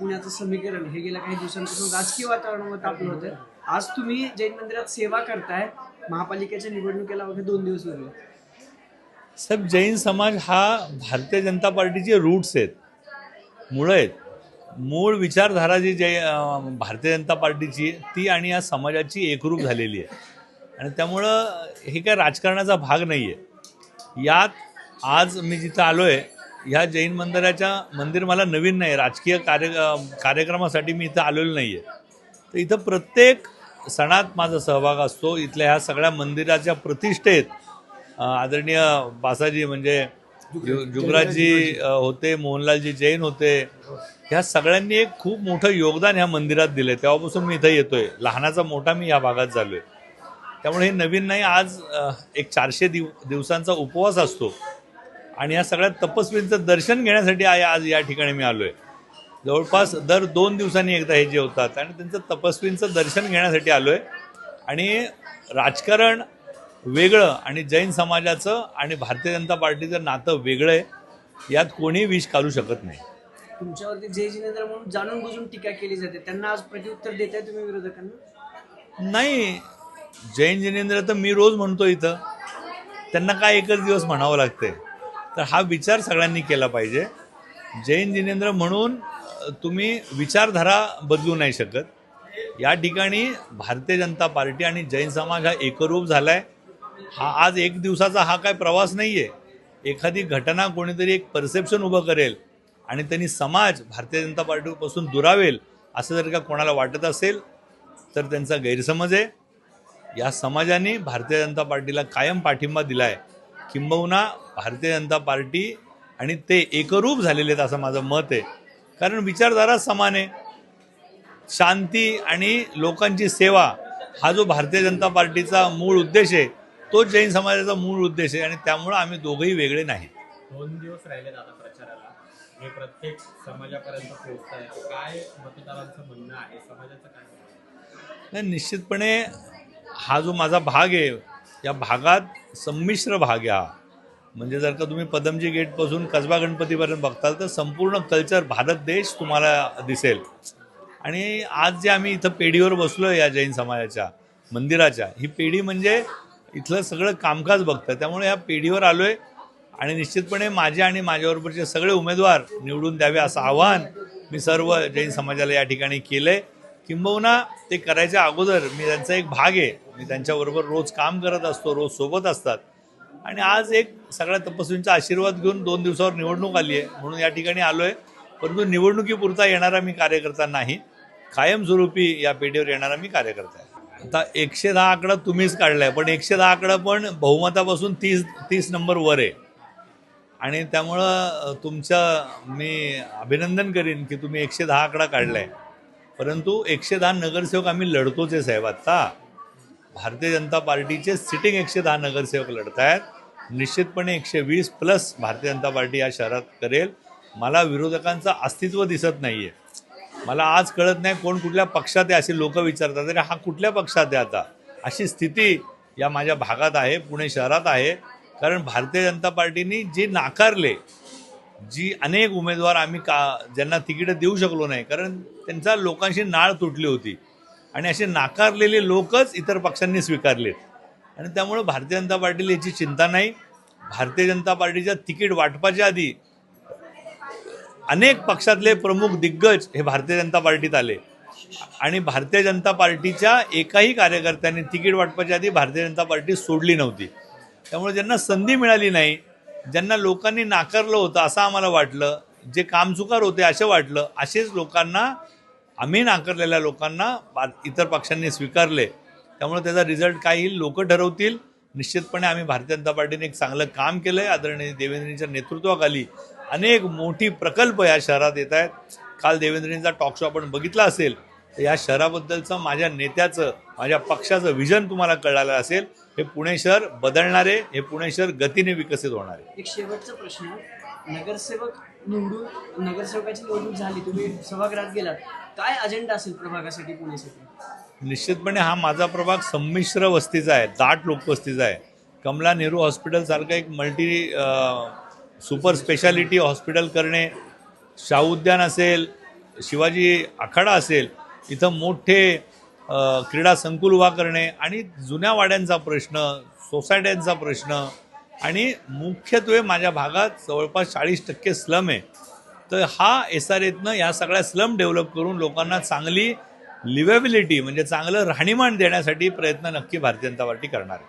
पुण्याचं समीकरण हे गेल्या काही दिवसांपासून राजकीय वातावरणावर तापलं होतं. आज तुम्ही जैन मंदिरात सेवा करताय, महापालिकेच्या निवडणुकीला अवघे 2 दिवस उरले. साहेब, जैन समाज हा भारतीय जनता पार्टीचे रूट्स आहेत, मुळं आहेत. मूळ विचारधारा जी भारतीय जनता पार्टीची ती आणि या समाजाची एकरूप झालेली आहे. आणि त्यामुळं हे काय राजकारणाचा भाग नाही आहे. यात आज मी जिथं आलो आहे, ह्या जैन मंदिर मला नवीन नाही, राजकीय कार्यक्रमासाठी मी इथं आलेलो नाही आहे. तर इथं प्रत्येक सणात माझा सहभाग असतो. इथल्या ह्या सगळ्या मंदिराच्या प्रतिष्ठेत आदरणीय बासाजी म्हणजे जुगराजी होते, मोहनलालजी जैन होते, ह्या सगळ्यांनी एक खूप मोठं योगदान ह्या मंदिरात दिलं आहे. तेव्हापासून मी इथं येतो आहे. लहानाचा मोठा मी ह्या भागात झालो आहे. त्यामुळे हे नवीन नाही. आज एक 400 दिवसांचा उपवास असतो आणि या सगळ्या तपस्वींचं दर्शन घेण्यासाठी आज या ठिकाणी मी आलो आहे. जवळपास दर 2 दिवसांनी एकदा हे जेवतात आणि त्यांचं तपस्वींचं दर्शन घेण्यासाठी आलो आहे. आणि राजकारण वेगळं आणि जैन समाजाचं आणि भारतीय जनता पार्टीचं नातं वेगळं आहे. यात कोणीही विष घालू शकत नाही. तुमच्यावरती जय जिनेंद्र म्हणून जाणून बुजून टीका केली जाते, त्यांना आज प्रत्युत्तर देताय तुम्ही विरोधकांना? नाही, जैन जिनेंद्र तर मी रोज म्हणतो इथं, त्यांना काय एकच दिवस म्हणावं लागते. तर हा विचार सगळ्यांनी केला पाहिजे. जैन जिनेंद्र म्हणून तुम्ही विचारधारा बदलू नाही शकत. या ठिकाणी भारतीय जनता पार्टी आणि जैन समाज हा एकरूप झाला आहे. हा आज एक दिवसाचा हा काय प्रवास नाही आहे. एखादी घटना कोणीतरी एक परसेप्शन उभं करेल आणि त्यांनी समाज भारतीय जनता पार्टीपासून दुरावेल असं जर का कोणाला वाटत असेल तर त्यांचा गैरसमज आहे. या समाजाने भारतीय जनता पार्टीला कायम पाठिंबा दिला आहे. किंबहुना भारतीय जनता पार्टी आणि ते एकरूप झालेले आहेत असं माझं मत आहे. कारण विचारधारा समान आहे. शांती आणि लोकांची सेवा हा जो भारतीय जनता पार्टीचा मूळ उद्देश आहे तो जैन समाजाचा मूळ उद्देश आहे. आणि त्यामुळं आम्ही दोघंही वेगळे नाही. 2 दिवस राहिले आता प्रचाराला, हे प्रत्येक समाजापर्यंत पोहोचत आहे. काय मतदारांचं म्हणणं आहे, समाजाचं काय म्हणणं? नाही, निश्चितपणे हा जो माझा भाग आहे या भागात संमिश्र भाग आहे हा. म्हणजे जर का तुम्ही पदमजी गेटपासून कसबा गणपतीपर्यंत बघताल तर संपूर्ण कल्चर भारत देश तुम्हाला दिसेल. आणि आज जे आम्ही इथं पेढीवर बसलो या जैन समाजाच्या मंदिराच्या, ही पेढी म्हणजे इथलं सगळं कामकाज बघतं. त्यामुळे या पेढीवर आलो आहे आणि निश्चितपणे माझे आणि माझ्याबरोबरचे सगळे उमेदवार निवडून द्यावे असं आवाहन मी सर्व जैन समाजाला या ठिकाणी केलं आहे. किंबहुना ते करायच्या अगोदर मी त्यांचा एक भाग आहे. मी त्यांच्याबरोबर रोज काम करत असतो, रोज सोबत असतात. आणि आज एक सगळ्या तपस्वींचा आशीर्वाद घेऊन 2 दिवसावर निवडणूक आली आहे म्हणून या ठिकाणी आलो आहे. परंतु निवडणुकीपुरता येणारा मी कार्यकर्ता नाही, कायमस्वरूपी या पेढीवर येणारा मी कार्यकर्ता आहे. आता 110 आकडा तुम्हीच काढला आहे, पण 110 आकडा पण बहुमतापासून 30 नंबर वर आहे. आणि त्यामुळं तुमचं मी अभिनंदन करीन की तुम्ही 110 आकडा काढला आहे. परंतु 110 नगरसेवक आम्ही लढतोच आहे साहेब. आता भारतीय जनता पार्टीचे सिटिंग 110 नगरसेवक लढत आहेत. निश्चितपणे 120 प्लस भारतीय जनता पार्टी या शहरात करेल. मला विरोधकांचं अस्तित्व दिसत नाही आहे. मला आज कळत नाही कोण कुठल्या पक्षात आहे असे लोक विचारतात. अरे हा कुठल्या पक्षात आहे आता, अशी स्थिती या माझ्या भागात आहे, पुणे शहरात आहे. कारण भारतीय जनता पार्टीने जे नाकारले, जी अनेक उमेदवार आम्ही ज्यांना तिकीटं देऊ शकलो नाही कारण त्यांचा लोकांशी नाळ तुटली होती आणि असे नाकारलेले लोकच इतर पक्षांनी स्वीकारलेत. आणि त्यामुळं भारतीय जनता पार्टीला याची चिंता नाही. भारतीय जनता पार्टीच्या तिकीट वाटपाच्या आधी अनेक पक्षातले प्रमुख दिग्गज हे भारतीय जनता पार्टीत आले आणि भारतीय जनता पार्टीच्या एकाही कार्यकर्त्यांनी तिकीट वाटपाच्या आधी भारतीय जनता पार्टी सोडली नव्हती. त्यामुळे ज्यांना संधी मिळाली नाही, ज्यांना लोकांनी नाकारलं होतं असं आम्हाला वाटलं, जे कामचुकार होते असं वाटलं, असेच लोकांना, आम्ही नाकारलेल्या लोकांना इतर पक्षांनी स्वीकारले. त्यामुळे त्याचा रिझल्ट काय येईल लोक ठरवतील. निश्चितपणे आम्ही भारतीय जनता पार्टीने एक चांगलं काम केलं आहे. आदरणीय देवेंद्रजींच्या नेतृत्वाखाली अनेक मोठी प्रकल्प या शहरात येत आहेत. काल देवेंद्रजींचा टॉक शो आपण बघितला असेल तर या शहराबद्दलचं माझ्या नेत्याचं, माझ्या पक्षाचं विजन तुम्हाला कळालं असेल. हे पुणे शहर बदलणार आहे, हे पुणे शहर गतीने विकसित होणार आहे. एक शेवटचा प्रश्न, नगरसेवकाची निवडणूक झाली, तुम्ही सभागृहात गेलात, काय अजेंडा असेल प्रभागासाठी, पुण्यासाठी? निश्चितपणे हा माझा प्रभाग संमिश्र वस्तीचा आहे, दाट लोकवस्तीचा आहे. कमला नेहरू हॉस्पिटलसारखं एक सुपर स्पेशालिटी हॉस्पिटल करणे, शाहू उद्यान असेल, शिवाजी आखाडा असेल, इथं मोठे क्रीडा संकुल उभा करणे आणि जुन्या वाड्यांचा प्रश्न, सोसायट्यांचा प्रश्न आणि मुख्यत्वे माझ्या भागात जवळपास 40% स्लम आहे. तर हा SRAतनं या सगळ्या स्लम डेव्हलप करून लोकांना चांगली लिव्हेबिलिटी म्हणजे चांगलं राहणीमान देण्यासाठी प्रयत्न नक्की भारतीय जनता पार्टी करणार आहे.